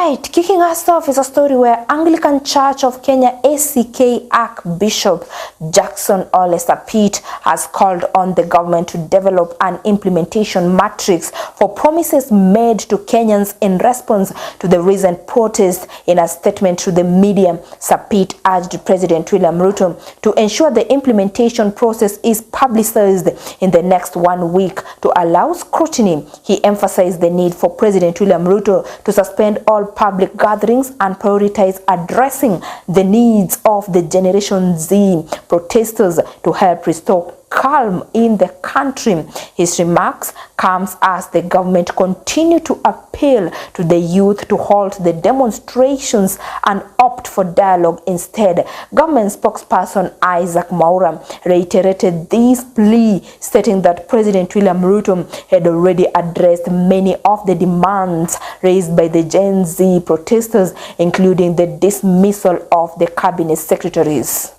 Right, kicking us off is a story where Anglican Church of Kenya ACK Archbishop Jackson Ole Sapit has called on the government to develop an implementation matrix for promises made to Kenyans in response to the recent protests. In a statement to the media, Sapit urged President William Ruto to ensure the implementation process is publicized in the next 1 week to allow scrutiny. He emphasized the need for President William Ruto to suspend all public gatherings and prioritize addressing the needs of the Generation Z protesters to help restore calm in the country. His remarks comes as the government continue to appeal to the youth to halt the demonstrations and opt for dialogue instead. Government spokesperson Isaac Mwaura reiterated this plea, stating that President William Ruto had already addressed many of the demands raised by the Gen Z protesters, including the dismissal of the cabinet secretaries.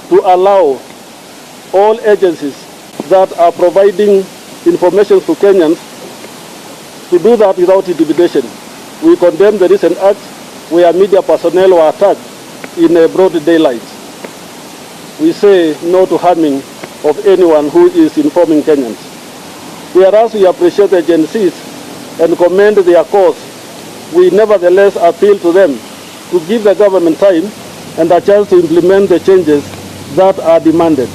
To allow all agencies that are providing information to Kenyans to do that without intimidation. We condemn the recent act where media personnel were attacked in a broad daylight. We say no to harming of anyone who is informing Kenyans. Whereas we appreciate the Gen Zs and commend their cause, we nevertheless appeal to them to give the government time and a chance to implement the changes that are demanded.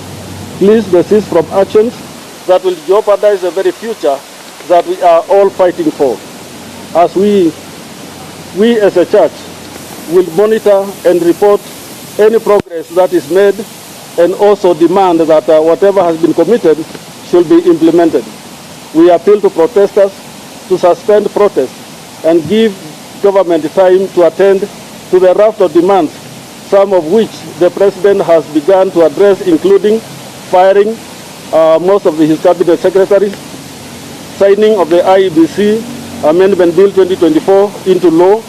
Please desist from actions that will jeopardize the very future that we are all fighting for. As we as a church will monitor and report any progress that is made and also demand that whatever has been committed should be implemented. We appeal to protesters to suspend protests and give government time to attend to the raft of demands, some of which the President has begun to address, including firing most of his cabinet secretaries, signing of the IEBC Amendment Bill 2024 into law,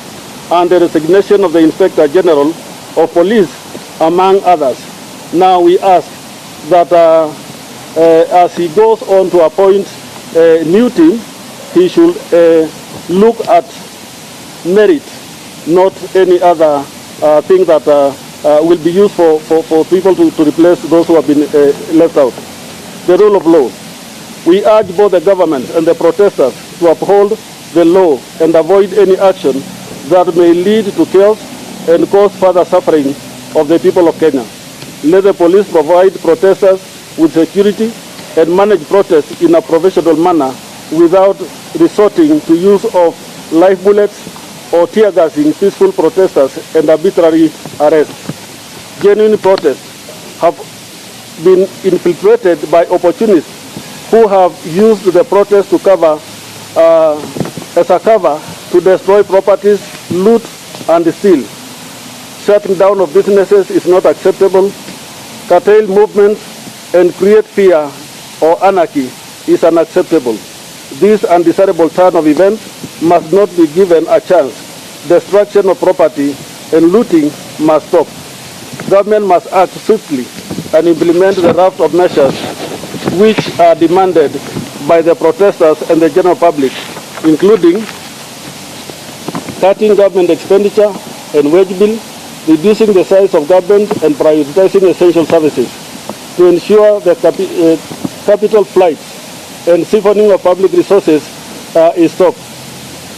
and the resignation of the Inspector General of Police, among others. Now we ask that as he goes on to appoint a new team, he should look at merit, not any other thing that will be used for people to replace those who have been left out. The rule of law. We urge both the government and the protesters to uphold the law and avoid any action that may lead to chaos and cause further suffering of the people of Kenya. Let the police provide protesters with security and manage protests in a professional manner without resorting to use of live bullets or tear gassing peaceful protesters and arbitrary arrests. Genuine protests have been infiltrated by opportunists who have used the protest to cover as a cover to destroy properties, loot, and steal. Shutting down of businesses is not acceptable. Curtail movements and create fear or anarchy is unacceptable. This undesirable turn of events must not be given a chance. Destruction of property and looting must stop. Government must act swiftly and implement the raft of measures which are demanded by the protesters and the general public, including cutting government expenditure and wage bill, reducing the size of government and prioritizing essential services to ensure the capital flight and siphoning of public resources is stopped,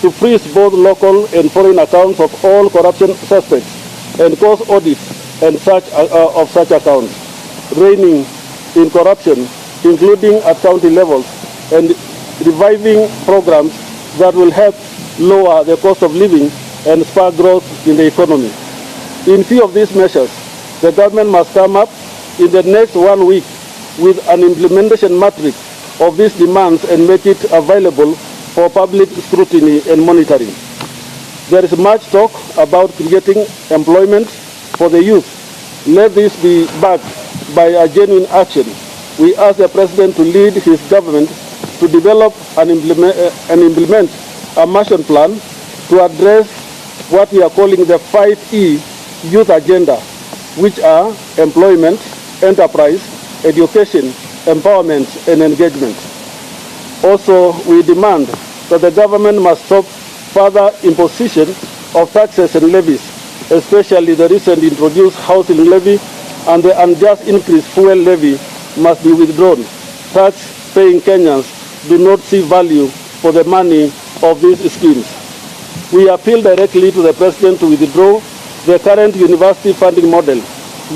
to freeze both local and foreign accounts of all corruption suspects and cause audits and of such accounts, reigning in corruption, including at county levels, and reviving programs that will help lower the cost of living and spur growth in the economy. In view of these measures, the government must come up in the next 1 week with an implementation matrix of these demands and make it available for public scrutiny and monitoring. There is much talk about creating employment for the youth. Let this be backed by a genuine action. We ask the President to lead his government to develop and implement a Marshall Plan to address what we are calling the 5E Youth Agenda, which are employment, enterprise, education, empowerment, and engagement. Also, we demand that the government must stop further imposition of taxes and levies, especially the recently introduced housing levy and the unjust increased fuel levy, must be withdrawn. Tax-paying Kenyans do not see value for the money of these schemes. We appeal directly to the President to withdraw the current university funding model,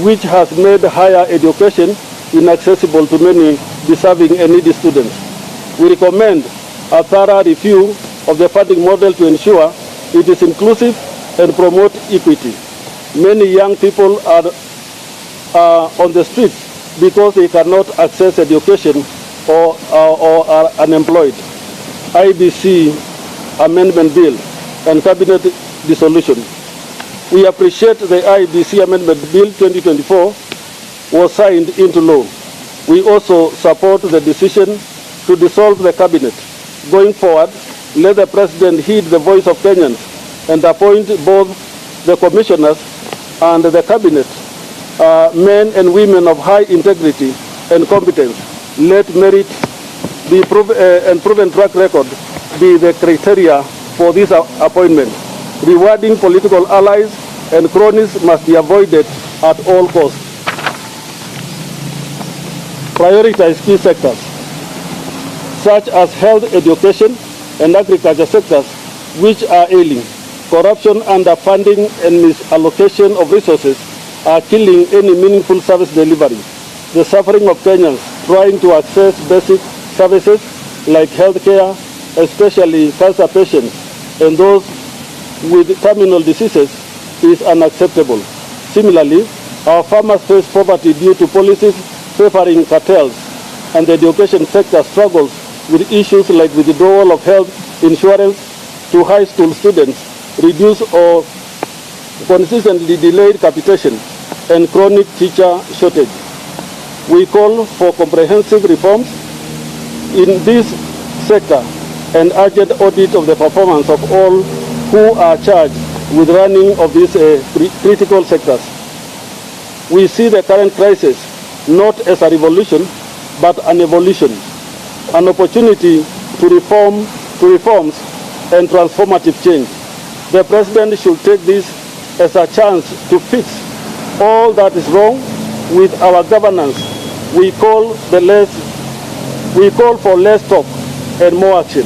which has made higher education inaccessible to many deserving and needy students. We recommend a thorough review of the funding model to ensure it is inclusive and promote equity. Many young people are on the streets because they cannot access education or are unemployed. IBC Amendment Bill and Cabinet Dissolution. We appreciate the IBC Amendment Bill 2024 was signed into law. We also support the decision to dissolve the Cabinet. Going forward, let the President heed the voice of Kenyans and appoint both the commissioners and the Cabinet men and women of high integrity and competence. Let merit be and proven track record be the criteria for this appointment. Rewarding political allies and cronies must be avoided at all costs. Prioritize key sectors, such as health, education, and agriculture sectors, which are ailing. Corruption, underfunding, and misallocation of resources are killing any meaningful service delivery. The suffering of Kenyans trying to access basic services like health care, especially cancer patients and those with terminal diseases, is unacceptable. Similarly, our farmers face poverty due to policies favoring cartels, and the education sector struggles with issues like withdrawal of health insurance to high school students, reduced or consistently delayed capitation, and chronic teacher shortage. We call for comprehensive reforms in this sector and urgent audit of the performance of all who are charged with running of these critical sectors. We see the current crisis not as a revolution, but an evolution, an opportunity to reforms and transformative change. The President should take this as a chance to fix all that is wrong with our governance. We call for less talk and more action.